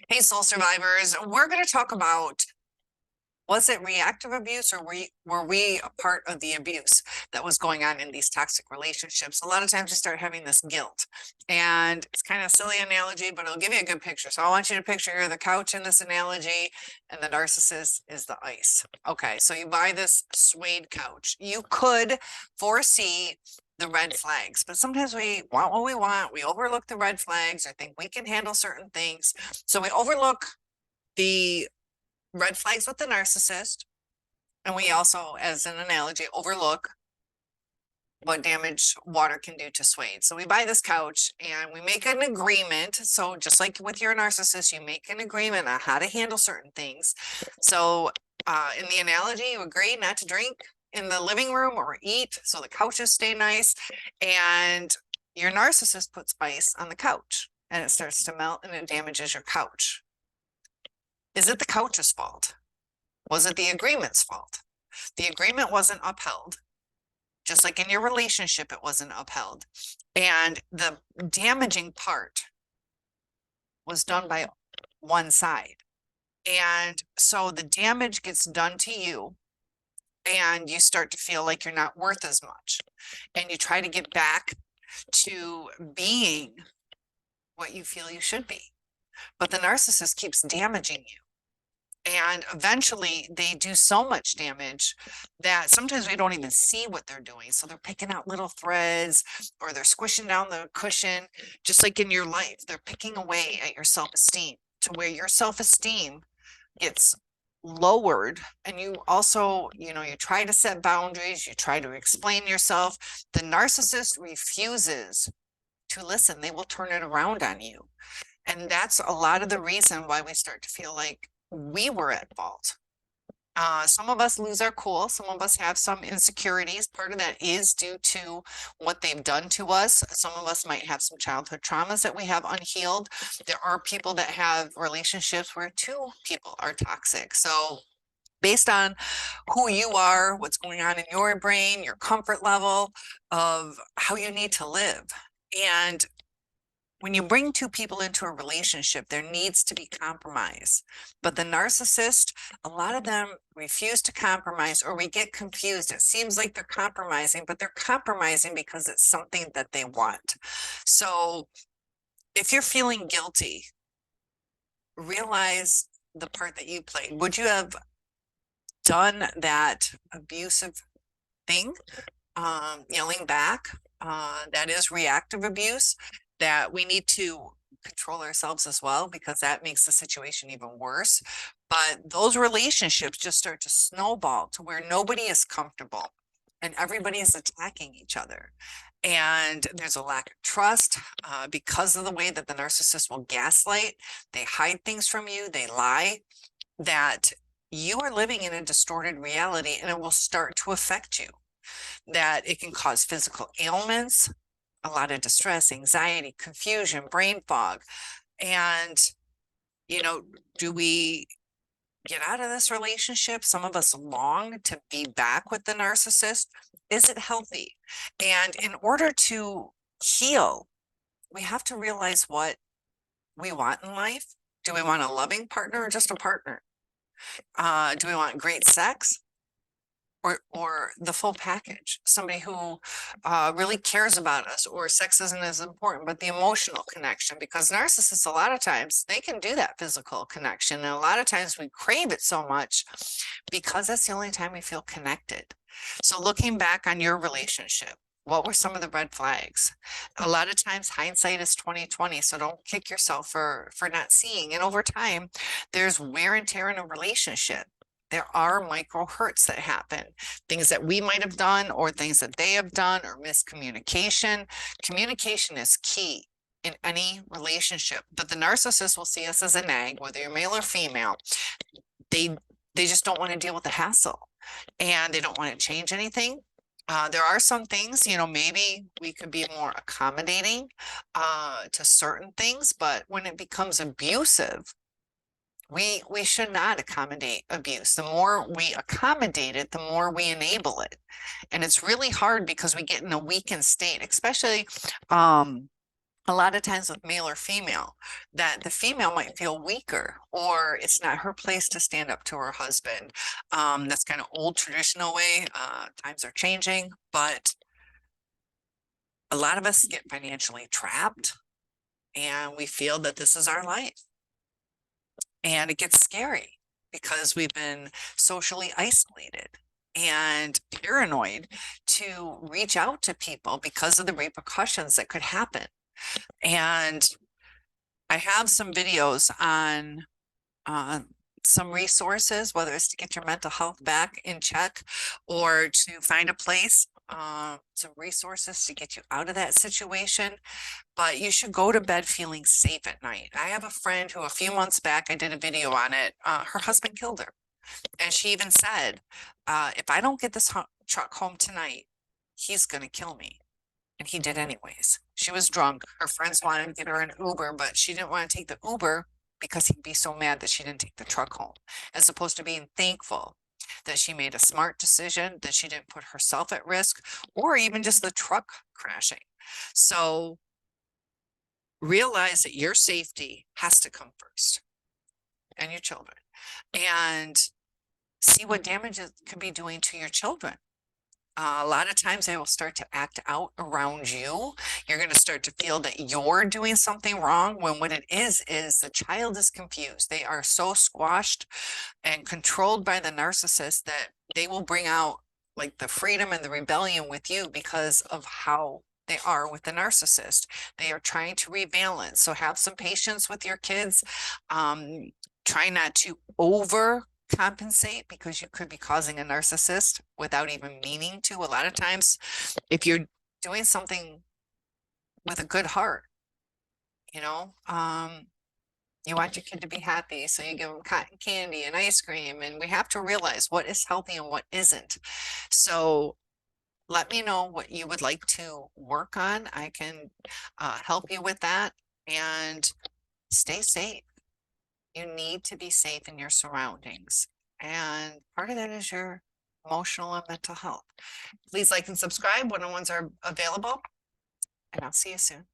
Hey, soul survivors, we're going to talk about, was it reactive abuse, or were we a part of the abuse that was going on in these toxic relationships? A lot of times you start having this guilt, and it's kind of a silly analogy, but it'll give you a good picture. So I want you to picture you're the couch in this analogy, and the narcissist is the ice. Okay, so you buy this suede couch. You could foresee the red flags, but sometimes we want what we want. We overlook the red flags or think we can handle certain things. So we overlook the red flags with the narcissist. And we also, as an analogy, overlook what damage water can do to suede. So we buy this couch and we make an agreement. So just like with your narcissist, you make an agreement on how to handle certain things. So in the analogy, you agree not to drink in the living room or eat, so the couches stay nice. And your narcissist puts ice on the couch and it starts to melt and it damages your couch. Is it the couch's fault? Was it the agreement's fault? The agreement wasn't upheld. Just like in your relationship, it wasn't upheld. And the damaging part was done by one side. And so the damage gets done to you, and you start to feel like you're not worth as much. And you try to get back to being what you feel you should be. But the narcissist keeps damaging you. And eventually they do so much damage that sometimes we don't even see what they're doing. So they're picking out little threads, or they're squishing down the cushion, just like in your life. They're picking away at your self-esteem to where your self-esteem gets lowered. And you also, you try to set boundaries, you try to explain yourself. The narcissist refuses to listen. They will turn it around on you. And that's a lot of the reason why we start to feel like we were at fault. Some of us lose our cool. Some of us have some insecurities. Part of that is due to what they've done to us. Some of us might have some childhood traumas that we have unhealed. There are people that have relationships where two people are toxic. So based on who you are, what's going on in your brain, your comfort level of how you need to live. And when you bring two people into a relationship, there needs to be compromise. But the narcissist, a lot of them refuse to compromise, or we get confused. It seems like they're compromising, but they're compromising because it's something that they want. So if you're feeling guilty, realize the part that you played. Would you have done that abusive thing? Yelling back, that is reactive abuse. That we need to control ourselves as well, because that makes the situation even worse. But those relationships just start to snowball to where nobody is comfortable and everybody is attacking each other. And there's a lack of trust because of the way that the narcissist will gaslight. They hide things from you, they lie, that you are living in a distorted reality, and it will start to affect you. That it can cause physical ailments, a lot of distress, anxiety, confusion, brain fog. And, do we get out of this relationship? Some of us long to be back with the narcissist. Is it healthy? And in order to heal, we have to realize what we want in life. Do we want a loving partner or just a partner? Do we want great sex? Or the full package, somebody who really cares about us, or sex isn't as important, but the emotional connection, because narcissists, a lot of times, they can do that physical connection. And a lot of times we crave it so much because that's the only time we feel connected. So looking back on your relationship, what were some of the red flags? A lot of times hindsight is 20/20, so don't kick yourself for not seeing. And over time, there's wear and tear in a relationship. There are micro hurts that happen, things that we might have done or things that they have done, or miscommunication. Communication is key in any relationship, but the narcissist will see us as a nag, whether you're male or female. They just don't want to deal with the hassle, and they don't want to change anything. There are some things, maybe we could be more accommodating to certain things, but when it becomes abusive, we should not accommodate abuse. The more we accommodate it, the more we enable it. And it's really hard because we get in a weakened state, especially a lot of times with male or female, that the female might feel weaker, or it's not her place to stand up to her husband. That's kind of old traditional way. Times are changing, but a lot of us get financially trapped and we feel that this is our life. And it gets scary because we've been socially isolated and paranoid to reach out to people because of the repercussions that could happen. And I have some videos on uh, some resources, whether it's to get your mental health back in check or to find a place, some resources to get you out of that situation. But you should go to bed feeling safe at night. I have a friend who a few months back, I did a video on it. Her husband killed her. And she even said, if I don't get this truck home tonight, he's going to kill me. And he did anyways. She was drunk. Her friends wanted to get her an Uber, but she didn't want to take the Uber because he'd be so mad that she didn't take the truck home, as opposed to being thankful that she made a smart decision, that she didn't put herself at risk, or even just the truck crashing. So realize that your safety has to come first, and your children, and see what damage it could be doing to your children. A lot of times they will start to act out around you. You're going to start to feel that you're doing something wrong when what it is the child is confused. They are so squashed and controlled by the narcissist that they will bring out like the freedom and the rebellion with you because of how they are with the narcissist. They are trying to rebalance. So have some patience with your kids. Try not to overcompensate because you could be causing a narcissist without even meaning to. A lot of times, if you're doing something with a good heart, you know, you want your kid to be happy, so you give them cotton candy and ice cream, and we have to realize what is healthy and what isn't. So let me know what you would like to work on. I can help you with that, and stay safe. You need to be safe in your surroundings. And part of that is your emotional and mental health. Please like and subscribe when the ones are available, and I'll see you soon.